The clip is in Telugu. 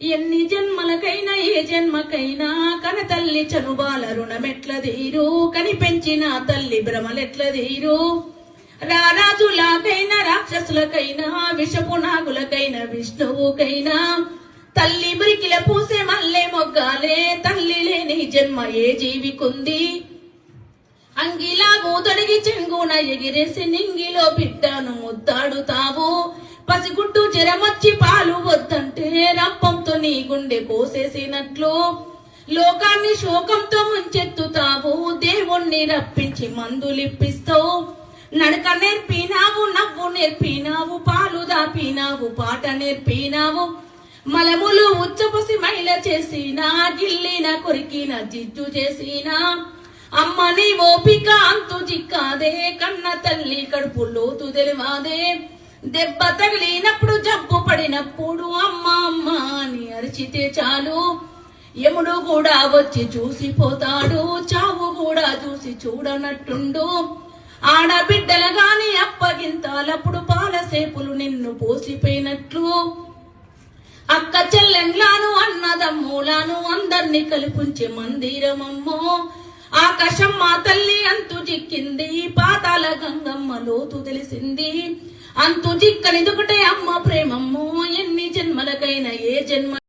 ఎన్ని జన్మలకైనా ఏ జన్మకైనా కన తల్లి చనుబాల రుణమెట్ల తీరు కని పెంచిన తల్లి భ్రమలెట్ల తీరు రారాజులకైనా రాక్షసులకైనా విషపు నాగులకైనా విష్ణువుకైనా తల్లి మురికిల పూసే మల్లె మొగ్గాలే తల్లి లేని జన్మ ఏ జీవికుంది అంగిలాగు తొడిగి చెంగున ఎగిరేసి నింగిలో బిడ్డను ముద్దాడుతావు పసిగుడ్డు జరమొచ్చి పాలు వద్దంటే రప్పంతో నీ గుండె కోసేసినట్లు లోకాన్ని శోకంతో ముంచెత్తుతావు దేవుణ్ణి రప్పించి మందులిప్పిస్తావు నడక నేర్పినావు నవ్వు నేర్పినావు పాలు దాపినావు పాట నేర్పినావు మలములు ఉచ్చపసి మైల చేసినా గిల్లిన కొరికిన జిజ్జు చేసినా అమ్మ నీ ఓపిక అంతు జిక్కాదే కన్న తల్లి కడుపు లోతు తెలివాదే దెబ్బ తగిలినప్పుడు జబ్బు పడినప్పుడు అమ్మ అమ్మ అని అరిచితే చాలు యముడు కూడా వచ్చి చూసిపోతాడు చావు కూడా చూసి చూడనట్టుండు ఆడబిడ్డల గాని అప్పగింతాలప్పుడు పాలసేపులు నిన్ను పోసిపోయినట్లు అక్క చెల్లెండ్లాను అన్నదమ్ములాను అందర్నీ కల్పించే మందిరమమ్మో ఆకాశం మా తల్లి అంతు జిక్కింది పాతాల గంగమ్మ లోతు తెలిసింది అంతు జిక్కనిదుకటే అమ్మ ప్రేమమ్మో ఎన్ని జన్మలకైనా ఏ జన్మ